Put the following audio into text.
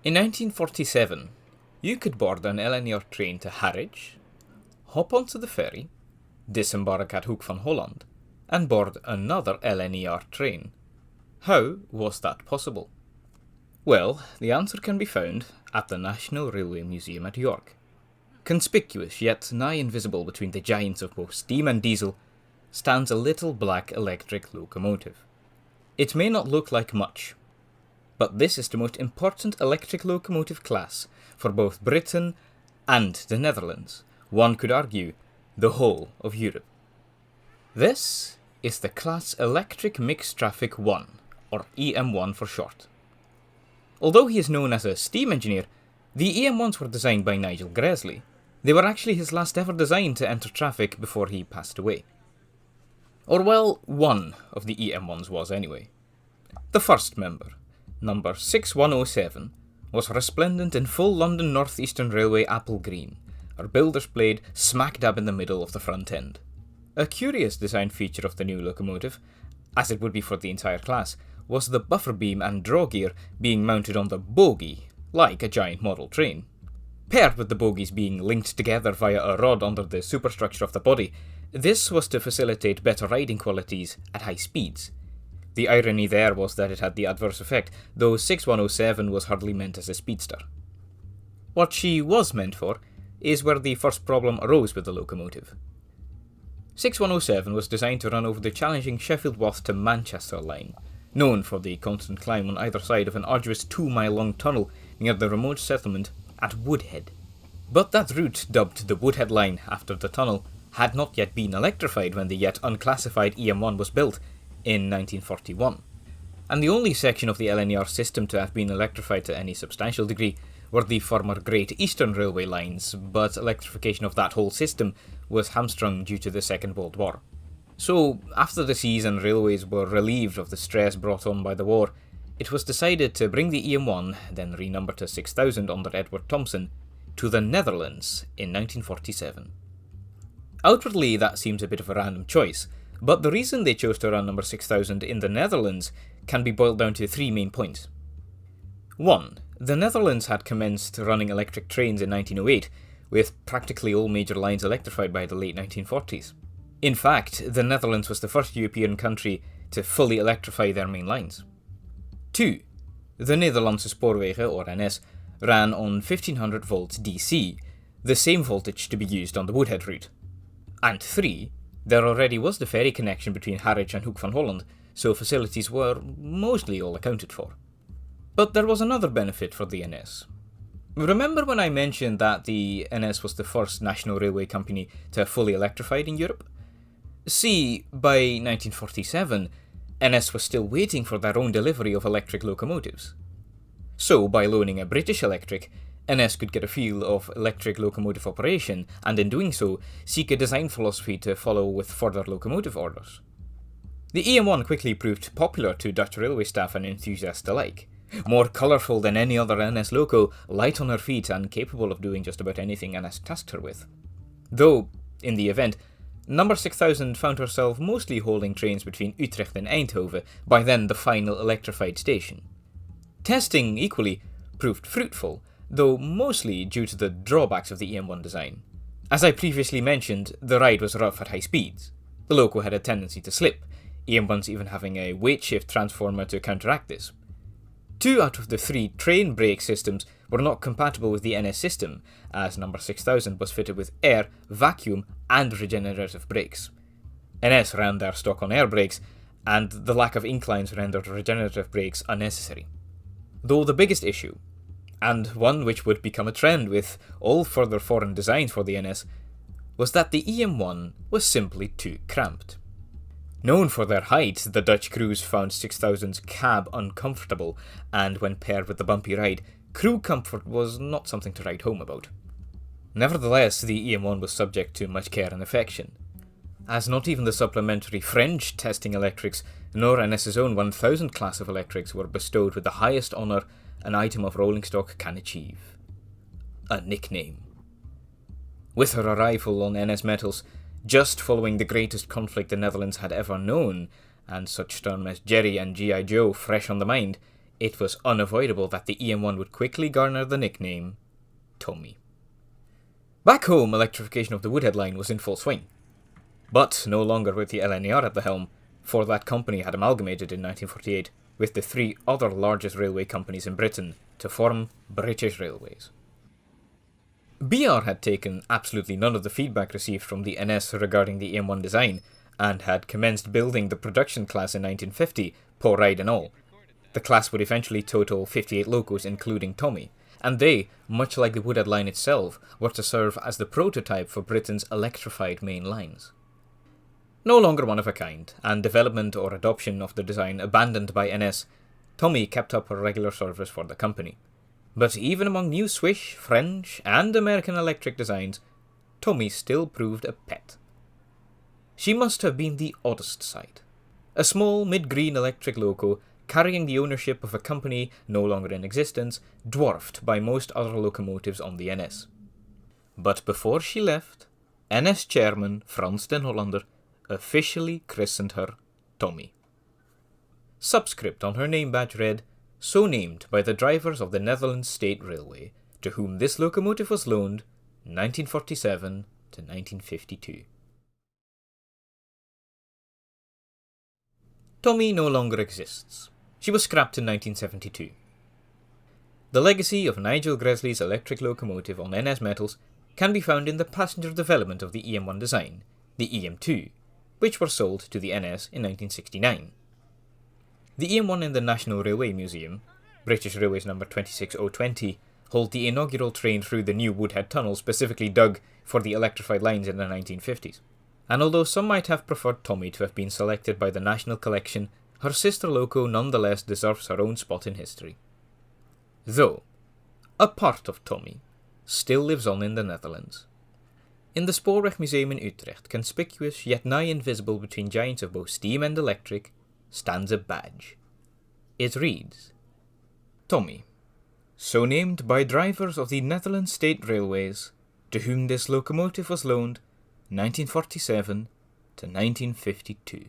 In 1947, you could board an LNER train to Harwich, hop onto the ferry, disembark at Hoek van Holland, and board another LNER train. How was that possible? Well, the answer can be found at the National Railway Museum at York. Conspicuous yet nigh invisible between the giants of both steam and diesel stands a little black electric locomotive. It may not look like much, but this is the most important electric locomotive class for both Britain and the Netherlands, one could argue, the whole of Europe. This is the Class Electric Mixed Traffic 1, or EM1 for short. Although he is known as a steam engineer, the EM1s were designed by Nigel Gresley. They were actually his last ever design to enter traffic before he passed away. Or well, one of the EM1s was anyway. The first member, number 6107, was resplendent in full London North Eastern Railway apple green, or builder's blade smack dab in the middle of the front end. A curious design feature of the new locomotive, as it would be for the entire class, was the buffer beam and draw gear being mounted on the bogie, like a giant model train. Paired with the bogies being linked together via a rod under the superstructure of the body, this was to facilitate better riding qualities at high speeds. The irony there was that it had the adverse effect, though 6107 was hardly meant as a speedster. What she was meant for is where the first problem arose with the locomotive. 6107 was designed to run over the challenging Sheffield Wath to Manchester line, known for the constant climb on either side of an arduous 2-mile-long tunnel near the remote settlement at Woodhead. But that route, dubbed the Woodhead Line after the tunnel, had not yet been electrified when the yet unclassified EM1 was built in 1941, and the only section of the LNER system to have been electrified to any substantial degree were the former Great Eastern Railway lines, but electrification of that whole system was hamstrung due to the Second World War. So, after the seas and railways were relieved of the stress brought on by the war, it was decided to bring the EM1, then renumbered to 6000 under Edward Thompson, to the Netherlands in 1947. Outwardly, that seems a bit of a random choice, but the reason they chose to run number 6000 in the Netherlands can be boiled down to three main points. 1. The Netherlands had commenced running electric trains in 1908, with practically all major lines electrified by the late 1940s. In fact, the Netherlands was the first European country to fully electrify their main lines. 2. The Nederlandse Spoorwegen, or NS, ran on 1500 volts DC, the same voltage to be used on the Woodhead route. And 3. There already was the ferry connection between Harwich and Hoek van Holland, so facilities were mostly all accounted for. But there was another benefit for the NS. Remember when I mentioned that the NS was the first national railway company to have fully electrified in Europe? See, by 1947, NS was still waiting for their own delivery of electric locomotives. So, by loaning a British Electric, NS could get a feel of electric locomotive operation, and in doing so, seek a design philosophy to follow with further locomotive orders. The EM1 quickly proved popular to Dutch railway staff and enthusiasts alike. More colourful than any other NS loco, light on her feet and capable of doing just about anything NS tasked her with. Though, in the event, number 6000 found herself mostly holding trains between Utrecht and Eindhoven, by then the final electrified station. Testing, equally, proved fruitful, though mostly due to the drawbacks of the EM1 design. As I previously mentioned, the ride was rough at high speeds. The loco had a tendency to slip, EM1s even having a weight shift transformer to counteract this. 2 out of the 3 train brake systems were not compatible with the NS system, as number 6000 was fitted with air, vacuum, and regenerative brakes. NS ran their stock on air brakes, and the lack of inclines rendered regenerative brakes unnecessary. Though the biggest issue, and one which would become a trend with all further foreign designs for the NS, was that the EM1 was simply too cramped. Known for their height, the Dutch crews found 6000's cab uncomfortable, and when paired with the bumpy ride, crew comfort was not something to write home about. Nevertheless, the EM1 was subject to much care and affection, as not even the supplementary French testing electrics nor NS's own 1000 class of electrics were bestowed with the highest honour an item of rolling stock can achieve: a nickname. With her arrival on NS metals, just following the greatest conflict the Netherlands had ever known, and such terms as Jerry and G.I. Joe fresh on the mind, it was unavoidable that the EM1 would quickly garner the nickname Tommy. Back home, electrification of the Woodhead Line was in full swing, but no longer with the LNER at the helm, for that company had amalgamated in 1948 with the three other largest railway companies in Britain to form British Railways. BR had taken absolutely none of the feedback received from the NS regarding the EM1 design, and had commenced building the production class in 1950, poor ride and all. The class would eventually total 58 locos including Tommy, and they, much like the Woodhead Line itself, were to serve as the prototype for Britain's electrified main lines. No longer one of a kind, and development or adoption of the design abandoned by NS, Tommy kept up her regular service for the company. But even among new Swiss, French, and American electric designs, Tommy still proved a pet. She must have been the oddest sight. A small, mid-green electric loco carrying the ownership of a company no longer in existence, dwarfed by most other locomotives on the NS. But before she left, NS chairman Frans den Hollander officially christened her Tommy. Subscript on her name badge read, "So named by the drivers of the Netherlands State Railway, to whom this locomotive was loaned, 1947 to 1952. Tommy no longer exists. She was scrapped in 1972. The legacy of Nigel Gresley's electric locomotive on NS metals can be found in the passenger development of the EM1 design, the EM2, which were sold to the NS in 1969. The EM1 in the National Railway Museum, British Railways number 26020, hold the inaugural train through the new Woodhead Tunnel specifically dug for the electrified lines in the 1950s. And although some might have preferred Tommy to have been selected by the National Collection, her sister loco nonetheless deserves her own spot in history. Though, a part of Tommy still lives on in the Netherlands. In the Spoorweg Museum in Utrecht, conspicuous yet nigh invisible between giants of both steam and electric, stands a badge. It reads, Tommy, so named by drivers of the Netherlands State Railways, to whom this locomotive was loaned, 1947 to 1952.